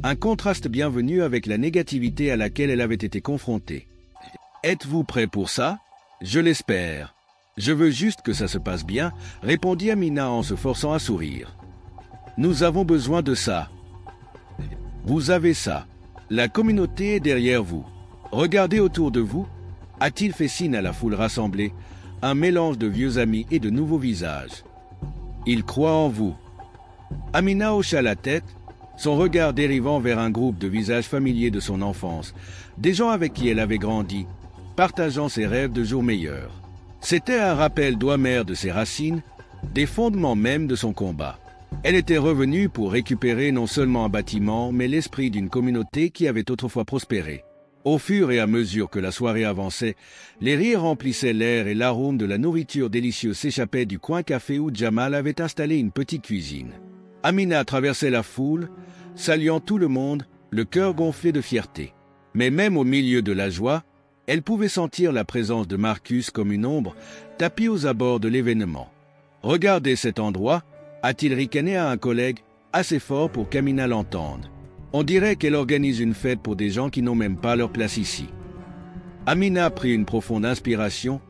un contraste bienvenu avec la négativité à laquelle elle avait été confrontée. « Êtes-vous prêt pour ça ? Je l'espère. Je veux juste que ça se passe bien, répondit Amina en se forçant à sourire. Nous avons besoin de ça. Vous avez ça. La communauté est derrière vous. Regardez autour de vous. A-t-il fait signe à la foule rassemblée, un mélange de vieux amis et de nouveaux visages. Il croit en vous. Amina hocha la tête, son regard dérivant vers un groupe de visages familiers de son enfance, des gens avec qui elle avait grandi, partageant ses rêves de jours meilleurs. C'était un rappel doux amer de ses racines, des fondements même de son combat. Elle était revenue pour récupérer non seulement un bâtiment, mais l'esprit d'une communauté qui avait autrefois prospéré. Au fur et à mesure que la soirée avançait, les rires remplissaient l'air et l'arôme de la nourriture délicieuse s'échappait du coin café où Jamal avait installé une petite cuisine. Amina traversait la foule, saluant tout le monde, le cœur gonflé de fierté. Mais même au milieu de la joie, elle pouvait sentir la présence de Marcus comme une ombre, tapie aux abords de l'événement. « Regardez cet endroit », a-t-il ricané à un collègue, assez fort pour qu'Amina l'entende. On dirait qu'elle organise une fête pour des gens qui n'ont même pas leur place ici. Amina prit une profonde inspiration,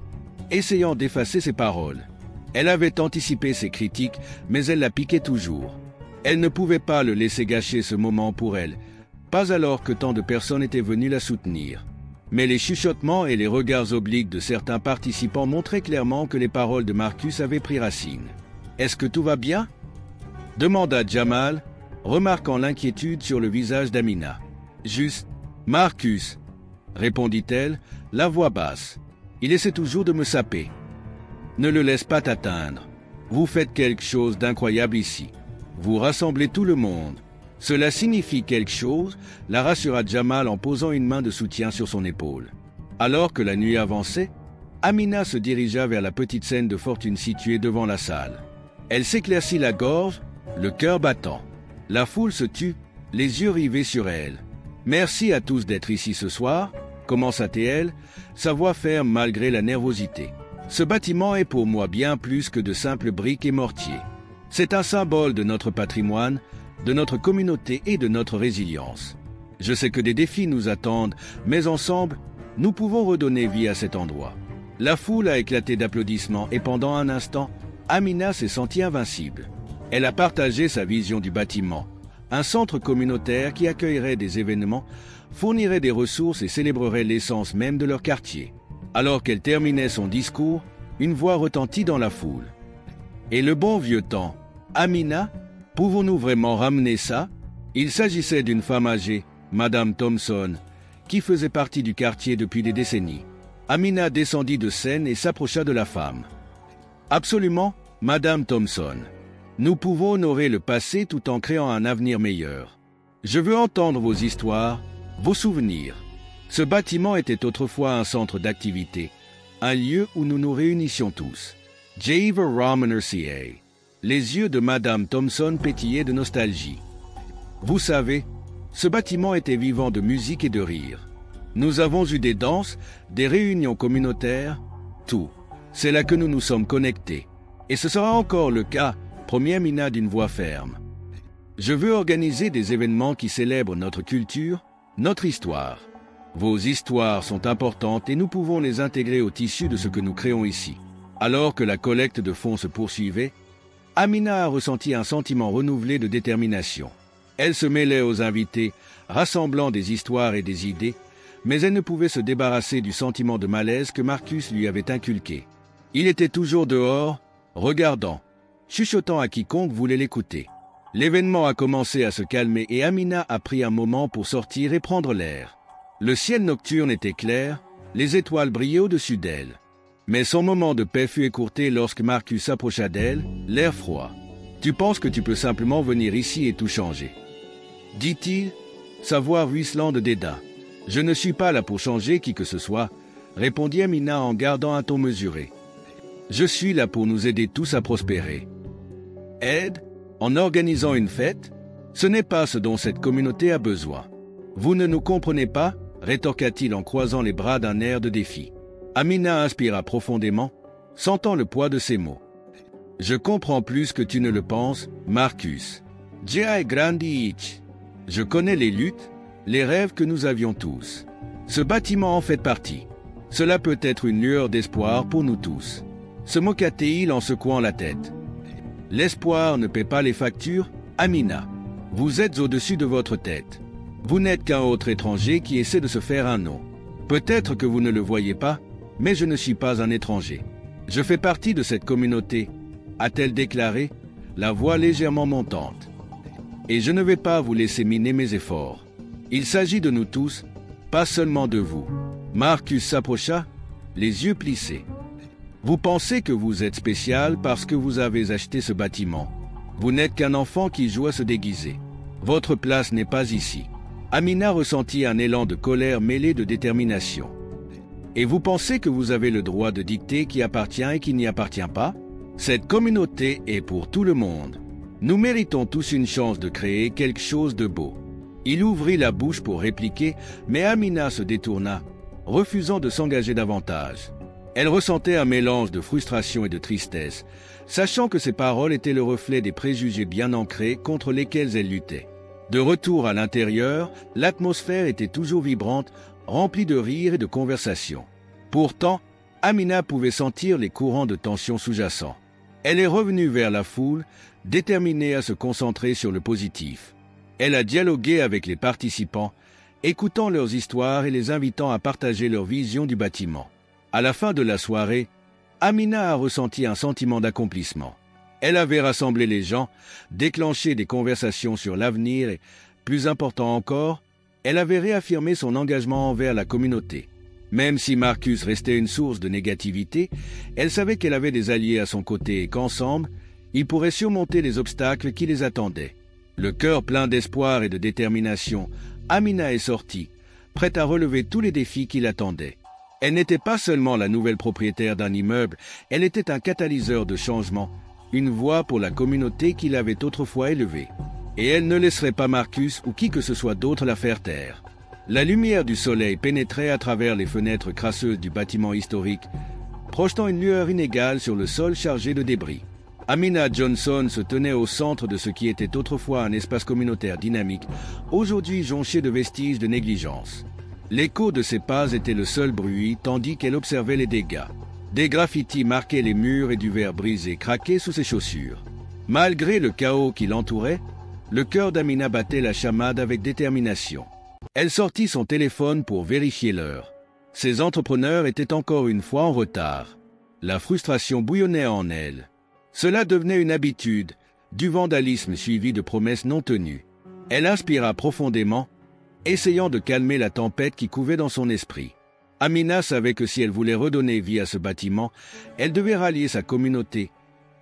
essayant d'effacer ses paroles. Elle avait anticipé ses critiques, mais elle la piquait toujours. Elle ne pouvait pas le laisser gâcher ce moment pour elle, pas alors que tant de personnes étaient venues la soutenir. Mais les chuchotements et les regards obliques de certains participants montraient clairement que les paroles de Marcus avaient pris racine. « Est-ce que tout va bien ?» demanda Jamal, remarquant l'inquiétude sur le visage d'Amina. « Juste, Marcus, » répondit-elle, la voix basse. « Il essaie toujours de me saper. Ne le laisse pas t'atteindre. Vous faites quelque chose d'incroyable ici. Vous rassemblez tout le monde. Cela signifie quelque chose, la rassura Jamal en posant une main de soutien sur son épaule. Alors que la nuit avançait, Amina se dirigea vers la petite scène de fortune située devant la salle. Elle s'éclaircit la gorge, le cœur battant. La foule se tut, les yeux rivés sur elle. « Merci à tous d'être ici ce soir », commença-t-elle, sa voix ferme malgré la nervosité. « Ce bâtiment est pour moi bien plus que de simples briques et mortiers. C'est un symbole de notre patrimoine, de notre communauté et de notre résilience. Je sais que des défis nous attendent, mais ensemble, nous pouvons redonner vie à cet endroit. La foule a éclaté d'applaudissements et pendant un instant, Amina s'est sentie invincible. Elle a partagé sa vision du bâtiment, un centre communautaire qui accueillerait des événements, fournirait des ressources et célébrerait l'essence même de leur quartier. Alors qu'elle terminait son discours, une voix retentit dans la foule. « Et le bon vieux temps, Amina, pouvons-nous vraiment ramener ça ?» Il s'agissait d'une femme âgée, Madame Thompson, qui faisait partie du quartier depuis des décennies. Amina descendit de scène et s'approcha de la femme. « Absolument, Madame Thompson. Nous pouvons honorer le passé tout en créant un avenir meilleur. Je veux entendre vos histoires, vos souvenirs. Ce bâtiment était autrefois un centre d'activité, un lieu où nous nous réunissions tous. Java Raman RCA. » Les yeux de Madame Thompson pétillaient de nostalgie. « Vous savez, ce bâtiment était vivant de musique et de rire. Nous avons eu des danses, des réunions communautaires, tout. C'est là que nous nous sommes connectés. Et ce sera encore le cas, promet Amina d'une voix ferme. Je veux organiser des événements qui célèbrent notre culture, notre histoire. Vos histoires sont importantes et nous pouvons les intégrer au tissu de ce que nous créons ici. » Alors que la collecte de fonds se poursuivait, Amina a ressenti un sentiment renouvelé de détermination. Elle se mêlait aux invités, rassemblant des histoires et des idées, mais elle ne pouvait se débarrasser du sentiment de malaise que Marcus lui avait inculqué. Il était toujours dehors, regardant, chuchotant à quiconque voulait l'écouter. L'événement a commencé à se calmer et Amina a pris un moment pour sortir et prendre l'air. Le ciel nocturne était clair, les étoiles brillaient au-dessus d'elle. Mais son moment de paix fut écourté lorsque Marcus s'approcha d'elle, l'air froid. « Tu penses que tu peux simplement venir ici et tout changer ?» dit-il, sa voix ruisselant de dédain. « Je ne suis pas là pour changer qui que ce soit, » répondit Amina en gardant un ton mesuré. « Je suis là pour nous aider tous à prospérer. » Aide, en organisant une fête, ce n'est pas ce dont cette communauté a besoin. « Vous ne nous comprenez pas ?» rétorqua-t-il en croisant les bras d'un air de défi. Amina inspira profondément, sentant le poids de ses mots. « Je comprends plus que tu ne le penses, Marcus. Jai Grandi. Je connais les luttes, les rêves que nous avions tous. Ce bâtiment en fait partie. Cela peut être une lueur d'espoir pour nous tous. » Se moqua-t-il en secouant la tête. « L'espoir ne paie pas les factures, Amina. Vous êtes au-dessus de votre tête. Vous n'êtes qu'un autre étranger qui essaie de se faire un nom. Peut-être que vous ne le voyez pas, mais je ne suis pas un étranger. Je fais partie de cette communauté, a-t-elle déclaré, la voix légèrement montante. Et je ne vais pas vous laisser miner mes efforts. Il s'agit de nous tous, pas seulement de vous. » Marcus s'approcha, les yeux plissés. « Vous pensez que vous êtes spécial parce que vous avez acheté ce bâtiment. Vous n'êtes qu'un enfant qui joue à se déguiser. Votre place n'est pas ici. » Amina ressentit un élan de colère mêlé de détermination. « Et vous pensez que vous avez le droit de dicter qui appartient et qui n'y appartient pas? Cette communauté est pour tout le monde. Nous méritons tous une chance de créer quelque chose de beau. » Il ouvrit la bouche pour répliquer, mais Amina se détourna, refusant de s'engager davantage. Elle ressentait un mélange de frustration et de tristesse, sachant que ses paroles étaient le reflet des préjugés bien ancrés contre lesquels elle luttait. De retour à l'intérieur, l'atmosphère était toujours vibrante, remplie de rires et de conversations. Pourtant, Amina pouvait sentir les courants de tension sous-jacents. Elle est revenue vers la foule, déterminée à se concentrer sur le positif. Elle a dialogué avec les participants, écoutant leurs histoires et les invitant à partager leur vision du bâtiment. À la fin de la soirée, Amina a ressenti un sentiment d'accomplissement. Elle avait rassemblé les gens, déclenché des conversations sur l'avenir et, plus important encore, elle avait réaffirmé son engagement envers la communauté. Même si Marcus restait une source de négativité, elle savait qu'elle avait des alliés à son côté et qu'ensemble, ils pourraient surmonter les obstacles qui les attendaient. Le cœur plein d'espoir et de détermination, Amina est sortie, prête à relever tous les défis qui l'attendaient. Elle n'était pas seulement la nouvelle propriétaire d'un immeuble, elle était un catalyseur de changement, une voix pour la communauté qui l'avait autrefois élevée. Et elle ne laisserait pas Marcus ou qui que ce soit d'autre la faire taire. La lumière du soleil pénétrait à travers les fenêtres crasseuses du bâtiment historique, projetant une lueur inégale sur le sol chargé de débris. Amina Johnson se tenait au centre de ce qui était autrefois un espace communautaire dynamique, aujourd'hui jonché de vestiges de négligence. L'écho de ses pas était le seul bruit, tandis qu'elle observait les dégâts. Des graffitis marquaient les murs et du verre brisé craquait sous ses chaussures. Malgré le chaos qui l'entourait, le cœur d'Amina battait la chamade avec détermination. Elle sortit son téléphone pour vérifier l'heure. Ces entrepreneurs étaient encore une fois en retard. La frustration bouillonnait en elle. Cela devenait une habitude, du vandalisme suivi de promesses non tenues. Elle inspira profondément, essayant de calmer la tempête qui couvait dans son esprit. Amina savait que si elle voulait redonner vie à ce bâtiment, elle devait rallier sa communauté,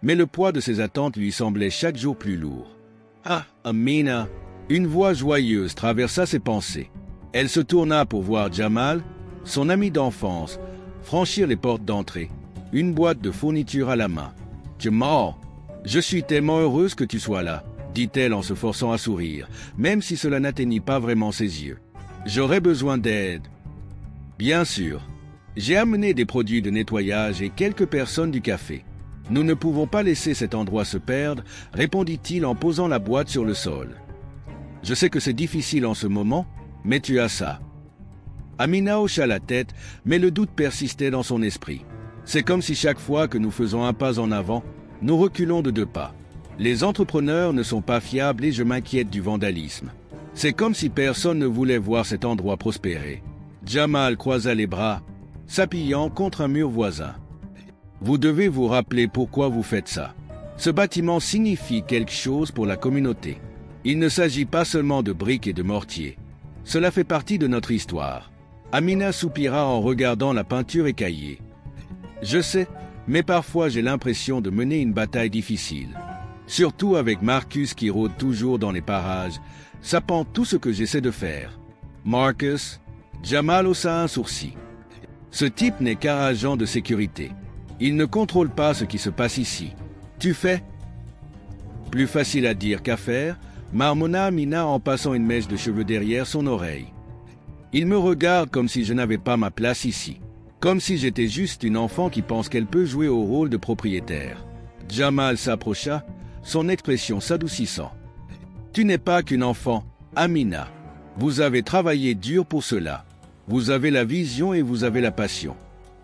mais le poids de ses attentes lui semblait chaque jour plus lourd. « Ah, Amina !» Une voix joyeuse traversa ses pensées. Elle se tourna pour voir Jamal, son ami d'enfance, franchir les portes d'entrée, une boîte de fournitures à la main. « Jamal, je suis tellement heureuse que tu sois là », dit-elle en se forçant à sourire, même si cela n'atteignit pas vraiment ses yeux. « J'aurais besoin d'aide. »« Bien sûr. J'ai amené des produits de nettoyage et quelques personnes du café. Nous ne pouvons pas laisser cet endroit se perdre, » répondit-il en posant la boîte sur le sol. « Je sais que c'est difficile en ce moment, mais tu as ça. » Amina hocha la tête, mais le doute persistait dans son esprit. C'est comme si chaque fois que nous faisons un pas en avant, nous reculons de 2 pas. Les entrepreneurs ne sont pas fiables et je m'inquiète du vandalisme. C'est comme si personne ne voulait voir cet endroit prospérer. Jamal croisa les bras, s'appuyant contre un mur voisin. « Vous devez vous rappeler pourquoi vous faites ça. Ce bâtiment signifie quelque chose pour la communauté. Il ne s'agit pas seulement de briques et de mortiers. Cela fait partie de notre histoire. » Amina soupira en regardant la peinture écaillée. « Je sais, mais parfois j'ai l'impression de mener une bataille difficile. Surtout avec Marcus qui rôde toujours dans les parages, sapant tout ce que j'essaie de faire. » Marcus, Jamal haussa un sourcil. « Ce type n'est qu'un agent de sécurité. Il ne contrôle pas ce qui se passe ici. Tu fais ?» Plus facile à dire qu'à faire, marmonna Amina en passant une mèche de cheveux derrière son oreille. « Il me regarde comme si je n'avais pas ma place ici. Comme si j'étais juste une enfant qui pense qu'elle peut jouer au rôle de propriétaire. » Jamal s'approcha, son expression s'adoucissant. « Tu n'es pas qu'une enfant, Amina. Vous avez travaillé dur pour cela. Vous avez la vision et vous avez la passion.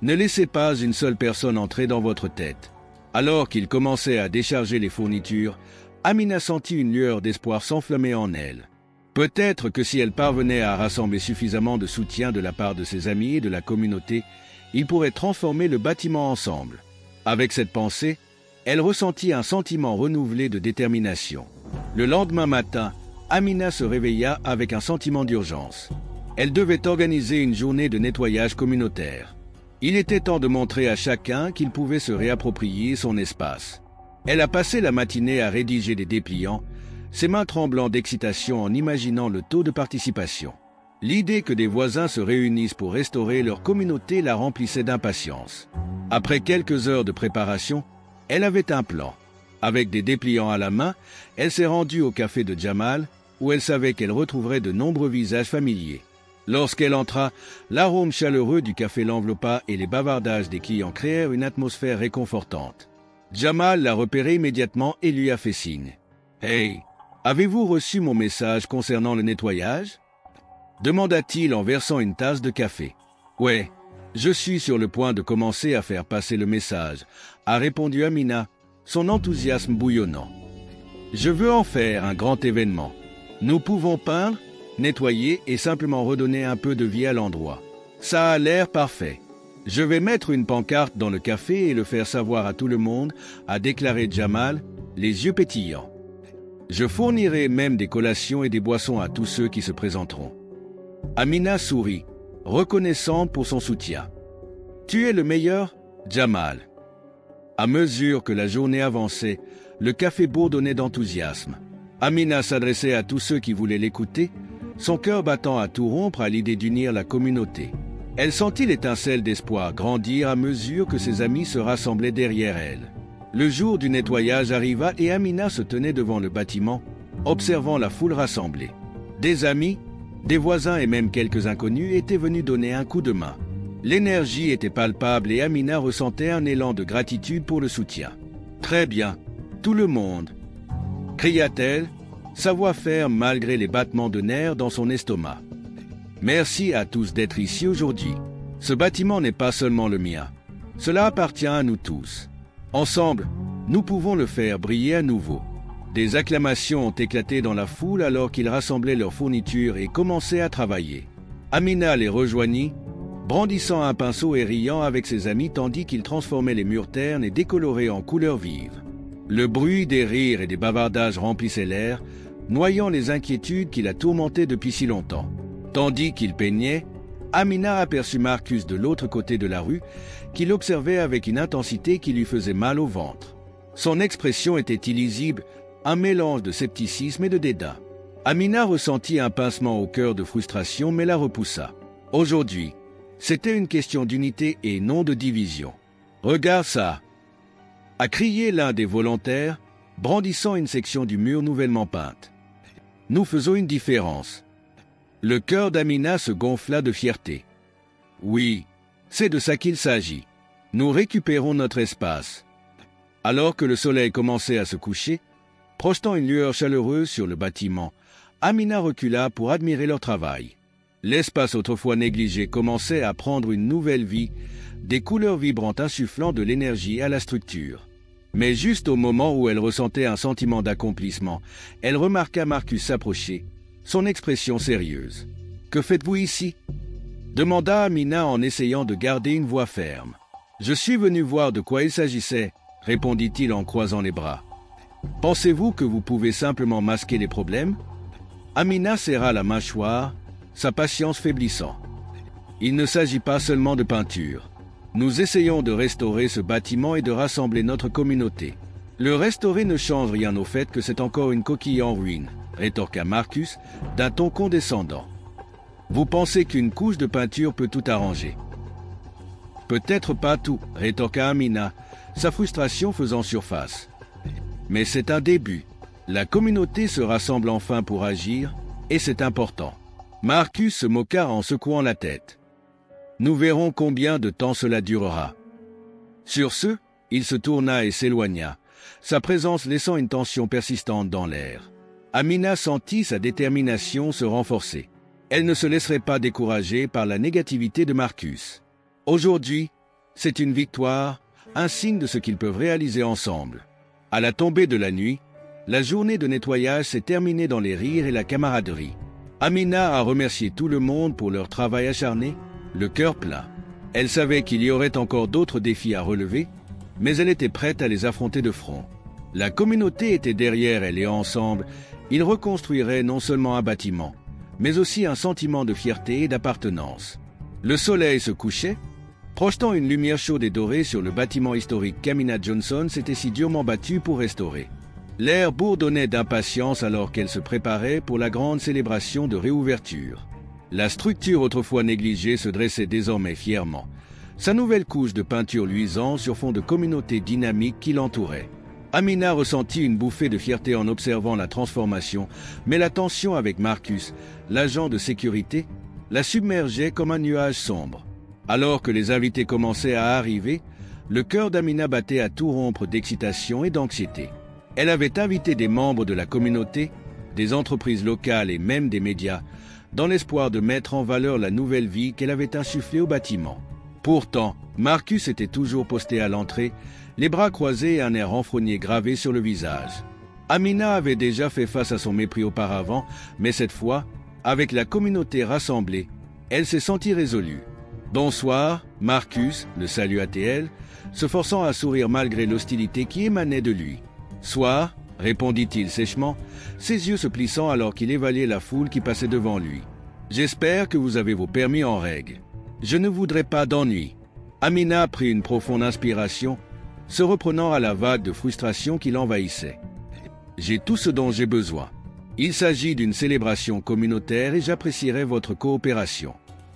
Ne laissez pas une seule personne entrer dans votre tête. » Alors qu'il commençait à décharger les fournitures, Amina sentit une lueur d'espoir s'enflammer en elle. Peut-être que si elle parvenait à rassembler suffisamment de soutien de la part de ses amis et de la communauté, ils pourraient transformer le bâtiment ensemble. Avec cette pensée, elle ressentit un sentiment renouvelé de détermination. Le lendemain matin, Amina se réveilla avec un sentiment d'urgence. Elle devait organiser une journée de nettoyage communautaire. Il était temps de montrer à chacun qu'il pouvait se réapproprier son espace. Elle a passé la matinée à rédiger des dépliants, ses mains tremblant d'excitation en imaginant le taux de participation. L'idée que des voisins se réunissent pour restaurer leur communauté la remplissait d'impatience. Après quelques heures de préparation, elle avait un plan. Avec des dépliants à la main, elle s'est rendue au café de Jamal, où elle savait qu'elle retrouverait de nombreux visages familiers. Lorsqu'elle entra, l'arôme chaleureux du café l'enveloppa et les bavardages des clients créèrent une atmosphère réconfortante. Jamal l'a repéré immédiatement et lui a fait signe. « Hey, avez-vous reçu mon message concernant le nettoyage ?» demanda-t-il en versant une tasse de café. « Ouais, je suis sur le point de commencer à faire passer le message », a répondu Amina, son enthousiasme bouillonnant. « Je veux en faire un grand événement. Nous pouvons peindre, nettoyer et simplement redonner un peu de vie à l'endroit. Ça a l'air parfait. Je vais mettre une pancarte dans le café et le faire savoir à tout le monde, a déclaré Jamal, les yeux pétillants. Je fournirai même des collations et des boissons à tous ceux qui se présenteront. Amina sourit, reconnaissante pour son soutien. Tu es le meilleur, Jamal. À mesure que la journée avançait, le café bourdonnait d'enthousiasme. Amina s'adressait à tous ceux qui voulaient l'écouter, son cœur battant à tout rompre à l'idée d'unir la communauté. Elle sentit l'étincelle d'espoir grandir à mesure que ses amis se rassemblaient derrière elle. Le jour du nettoyage arriva et Amina se tenait devant le bâtiment, observant la foule rassemblée. Des amis, des voisins et même quelques inconnus étaient venus donner un coup de main. L'énergie était palpable et Amina ressentait un élan de gratitude pour le soutien. « Très bien, tout le monde !» cria-t-elle, sa voix ferme malgré les battements de nerfs dans son estomac. « Merci à tous d'être ici aujourd'hui. Ce bâtiment n'est pas seulement le mien. Cela appartient à nous tous. Ensemble, nous pouvons le faire briller à nouveau. Des acclamations ont éclaté dans la foule alors qu'ils rassemblaient leurs fournitures et commençaient à travailler. Amina les rejoignit, brandissant un pinceau et riant avec ses amis tandis qu'il transformait les murs ternes et décolorés en couleurs vives. Le bruit des rires et des bavardages remplissait l'air, noyant les inquiétudes qui la tourmentaient depuis si longtemps. Tandis qu'il peignait, Amina aperçut Marcus de l'autre côté de la rue, qui l'observait avec une intensité qui lui faisait mal au ventre. Son expression était illisible, un mélange de scepticisme et de dédain. Amina ressentit un pincement au cœur de frustration, mais la repoussa. Aujourd'hui, c'était une question d'unité et non de division. « Regarde ça !» a crié l'un des volontaires, brandissant une section du mur nouvellement peinte. « Nous faisons une différence. » Le cœur d'Amina se gonfla de fierté. « Oui, c'est de ça qu'il s'agit. Nous récupérons notre espace. » Alors que le soleil commençait à se coucher, projetant une lueur chaleureuse sur le bâtiment, Amina recula pour admirer leur travail. L'espace autrefois négligé commençait à prendre une nouvelle vie, des couleurs vibrantes insufflant de l'énergie à la structure. Mais juste au moment où elle ressentait un sentiment d'accomplissement, elle remarqua Marcus s'approcher, son expression sérieuse. « Que faites-vous ici ?» demanda Amina en essayant de garder une voix ferme. « Je suis venu voir de quoi il s'agissait », répondit-il en croisant les bras. « Pensez-vous que vous pouvez simplement masquer les problèmes ?» Amina serra la mâchoire, sa patience faiblissant. « Il ne s'agit pas seulement de peinture. Nous essayons de restaurer ce bâtiment et de rassembler notre communauté. Le restaurer ne change rien au fait que c'est encore une coquille en ruine, rétorqua Marcus d'un ton condescendant. Vous pensez qu'une couche de peinture peut tout arranger? Peut-être pas tout, rétorqua Amina, sa frustration faisant surface. Mais c'est un début. La communauté se rassemble enfin pour agir, et c'est important. Marcus se moqua en secouant la tête. Nous verrons combien de temps cela durera. Sur ce, il se tourna et s'éloigna, sa présence laissant une tension persistante dans l'air. Amina sentit sa détermination se renforcer. Elle ne se laisserait pas décourager par la négativité de Marcus. Aujourd'hui, c'est une victoire, un signe de ce qu'ils peuvent réaliser ensemble. À la tombée de la nuit, la journée de nettoyage s'est terminée dans les rires et la camaraderie. Amina a remercié tout le monde pour leur travail acharné, le cœur plein. Elle savait qu'il y aurait encore d'autres défis à relever, mais elle était prête à les affronter de front. La communauté était derrière elle et ensemble, ils reconstruiraient non seulement un bâtiment, mais aussi un sentiment de fierté et d'appartenance. Le soleil se couchait, projetant une lumière chaude et dorée sur le bâtiment historique qu'Amina Johnson s'était si durement battue pour restaurer. L'air bourdonnait d'impatience alors qu'elle se préparait pour la grande célébration de réouverture. La structure autrefois négligée se dressait désormais fièrement, sa nouvelle couche de peinture luisante sur fond de communauté dynamique qui l'entourait. Amina ressentit une bouffée de fierté en observant la transformation, mais la tension avec Marcus, l'agent de sécurité, la submergeait comme un nuage sombre. Alors que les invités commençaient à arriver, le cœur d'Amina battait à tout rompre d'excitation et d'anxiété. Elle avait invité des membres de la communauté, des entreprises locales et même des médias, dans l'espoir de mettre en valeur la nouvelle vie qu'elle avait insufflée au bâtiment. Pourtant, Marcus était toujours posté à l'entrée, les bras croisés et un air renfrogné gravé sur le visage. Amina avait déjà fait face à son mépris auparavant, mais cette fois, avec la communauté rassemblée, elle s'est sentie résolue. « Bonsoir, Marcus », le salua-t-elle, se forçant à sourire malgré l'hostilité qui émanait de lui. « Soir », répondit-il sèchement, ses yeux se plissant alors qu'il évaluait la foule qui passait devant lui. « J'espère que vous avez vos permis en règle. Je ne voudrais pas d'ennui. » Amina prit une profonde inspiration, se reprenant à la vague de frustration qui l'envahissait. « J'ai tout ce dont j'ai besoin. Il s'agit d'une célébration communautaire et j'apprécierais votre coopération. »«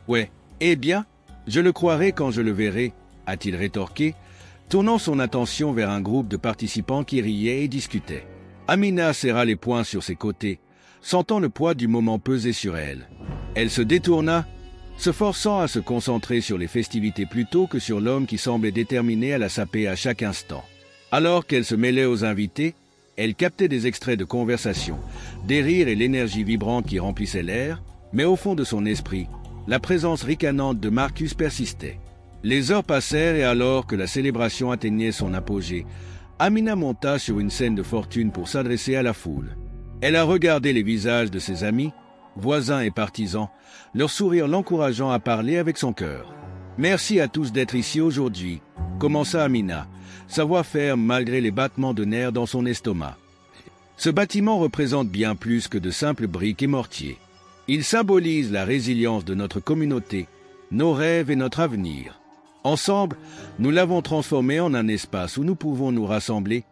Ouais, eh bien, je le croirai quand je le verrai, » a-t-il rétorqué, tournant son attention vers un groupe de participants qui riaient et discutaient. Amina serra les poings sur ses côtés, sentant le poids du moment peser sur elle. Elle se détourna, se forçant à se concentrer sur les festivités plutôt que sur l'homme qui semblait déterminé à la saper à chaque instant. Alors qu'elle se mêlait aux invités, elle captait des extraits de conversation, des rires et l'énergie vibrante qui remplissaient l'air, mais au fond de son esprit, la présence ricanante de Marcus persistait. Les heures passèrent et alors que la célébration atteignait son apogée, Amina monta sur une scène de fortune pour s'adresser à la foule. Elle a regardé les visages de ses amis, voisins et partisans, leur sourire l'encourageant à parler avec son cœur. « Merci à tous d'être ici aujourd'hui », commença Amina, sa voix ferme malgré les battements de nerfs dans son estomac. Ce bâtiment représente bien plus que de simples briques et mortiers. Il symbolise la résilience de notre communauté, nos rêves et notre avenir. Ensemble, nous l'avons transformé en un espace où nous pouvons nous rassembler,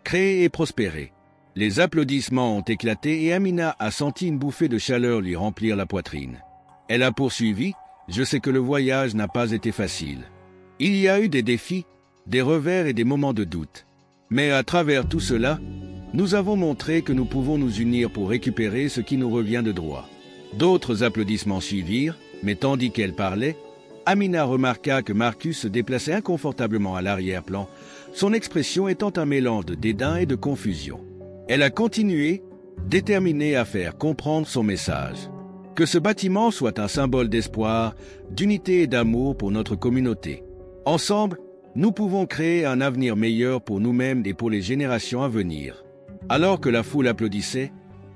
créer et prospérer. Les applaudissements ont éclaté et Amina a senti une bouffée de chaleur lui remplir la poitrine. Elle a poursuivi. Je sais que le voyage n'a pas été facile. Il y a eu des défis, des revers et des moments de doute. Mais à travers tout cela, nous avons montré que nous pouvons nous unir pour récupérer ce qui nous revient de droit. D'autres applaudissements suivirent, mais tandis qu'elle parlait, Amina remarqua que Marcus se déplaçait inconfortablement à l'arrière-plan, son expression étant un mélange de dédain et de confusion. Elle a continué, déterminée à faire comprendre son message. Que ce bâtiment soit un symbole d'espoir, d'unité et d'amour pour notre communauté. Ensemble, nous pouvons créer un avenir meilleur pour nous-mêmes et pour les générations à venir. Alors que la foule applaudissait,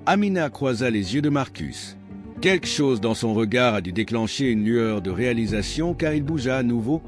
Amina croisa les yeux de Marcus. Quelque chose dans son regard a dû déclencher une lueur de réalisation car il bougea à nouveau,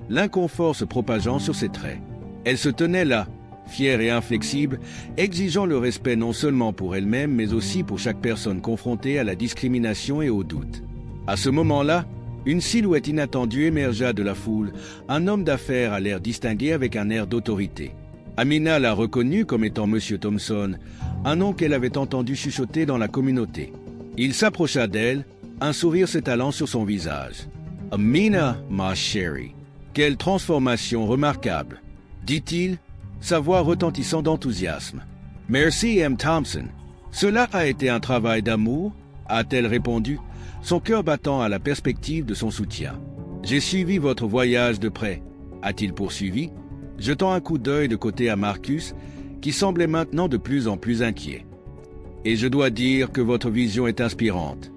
l'inconfort se propageant sur ses traits. Elle se tenait là, fière et inflexible, exigeant le respect non seulement pour elle-même, mais aussi pour chaque personne confrontée à la discrimination et au doute. À ce moment-là, une silhouette inattendue émergea de la foule, un homme d'affaires à l'air distingué avec un air d'autorité. Amina l'a reconnu comme étant M. Thompson, un nom qu'elle avait entendu chuchoter dans la communauté. Il s'approcha d'elle, un sourire s'étalant sur son visage. « Amina, ma chérie, quelle transformation remarquable !» dit-il, sa voix retentissant d'enthousiasme. « Merci, M. Thompson. Cela a été un travail d'amour ?» a-t-elle répondu, son cœur battant à la perspective de son soutien. « J'ai suivi votre voyage de près », a-t-il poursuivi, jetant un coup d'œil de côté à Marcus, qui semblait maintenant de plus en plus inquiet. « Et je dois dire que votre vision est inspirante. »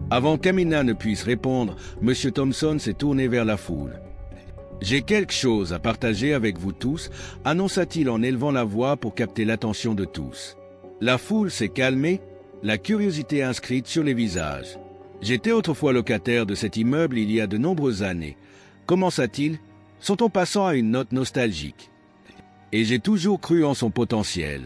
Avant qu'Amina ne puisse répondre, M. Thompson s'est tourné vers la foule. « J'ai quelque chose à partager avec vous tous », annonça-t-il en élevant la voix pour capter l'attention de tous. La foule s'est calmée, la curiosité inscrite sur les visages. « J'étais autrefois locataire de cet immeuble il y a de nombreuses années. » commença-t-il, son ton passant à une note nostalgique. « Et j'ai toujours cru en son potentiel.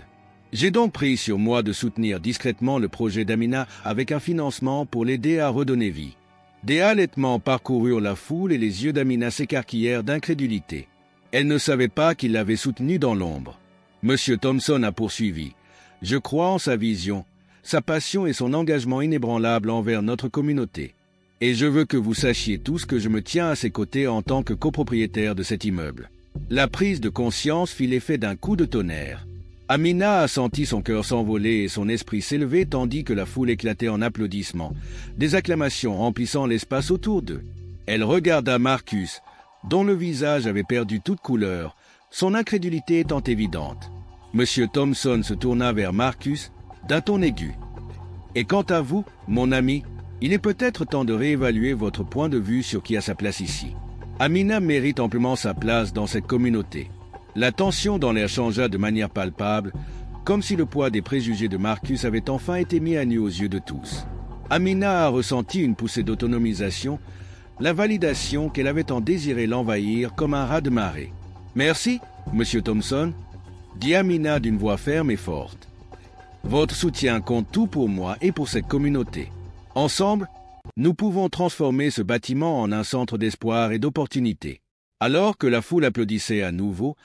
J'ai donc pris sur moi de soutenir discrètement le projet d'Amina avec un financement pour l'aider à redonner vie. » Des halètements parcoururent la foule et les yeux d'Amina s'écarquillèrent d'incrédulité. Elle ne savait pas qu'il l'avait soutenue dans l'ombre. Monsieur Thompson a poursuivi. « Je crois en sa vision, sa passion et son engagement inébranlable envers notre communauté. Et je veux que vous sachiez tous que je me tiens à ses côtés en tant que copropriétaire de cet immeuble. » La prise de conscience fit l'effet d'un coup de tonnerre. Amina a senti son cœur s'envoler et son esprit s'élever tandis que la foule éclatait en applaudissements, des acclamations remplissant l'espace autour d'eux. Elle regarda Marcus, dont le visage avait perdu toute couleur, son incrédulité étant évidente. Monsieur Thompson se tourna vers Marcus d'un ton aigu. « Et quant à vous, mon ami, il est peut-être temps de réévaluer votre point de vue sur qui a sa place ici. Amina mérite amplement sa place dans cette communauté. » La tension dans l'air changea de manière palpable, comme si le poids des préjugés de Marcus avait enfin été mis à nu aux yeux de tous. Amina a ressenti une poussée d'autonomisation, la validation qu'elle avait tant désiré l'envahir comme un raz de marée. « Merci, Monsieur Thompson », dit Amina d'une voix ferme et forte. « Votre soutien compte tout pour moi et pour cette communauté. Ensemble, nous pouvons transformer ce bâtiment en un centre d'espoir et d'opportunité. » Alors que la foule applaudissait à nouveau,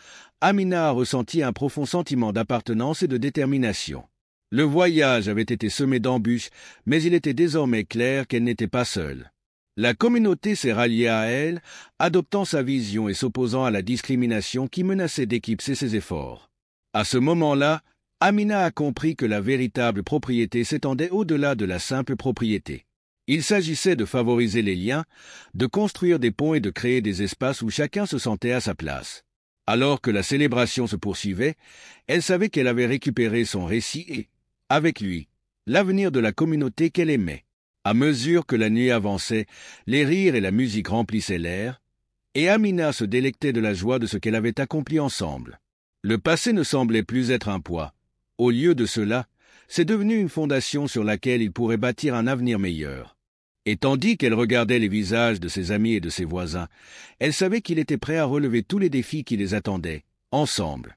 Amina a ressenti un profond sentiment d'appartenance et de détermination. Le voyage avait été semé d'embûches, mais il était désormais clair qu'elle n'était pas seule. La communauté s'est ralliée à elle, adoptant sa vision et s'opposant à la discrimination qui menaçait d'éclipser ses efforts. À ce moment-là, Amina a compris que la véritable propriété s'étendait au-delà de la simple propriété. Il s'agissait de favoriser les liens, de construire des ponts et de créer des espaces où chacun se sentait à sa place. Alors que la célébration se poursuivait, elle savait qu'elle avait récupéré son récit et, avec lui, l'avenir de la communauté qu'elle aimait. À mesure que la nuit avançait, les rires et la musique remplissaient l'air. et Amina se délectait de la joie de ce qu'elle avait accompli ensemble. Le passé ne semblait plus être un poids. Au lieu de cela, c'est devenu une fondation sur laquelle ils pourraient bâtir un avenir meilleur. Et tandis qu'elle regardait les visages de ses amis et de ses voisins, elle savait qu'il était prêt à relever tous les défis qui les attendaient, ensemble.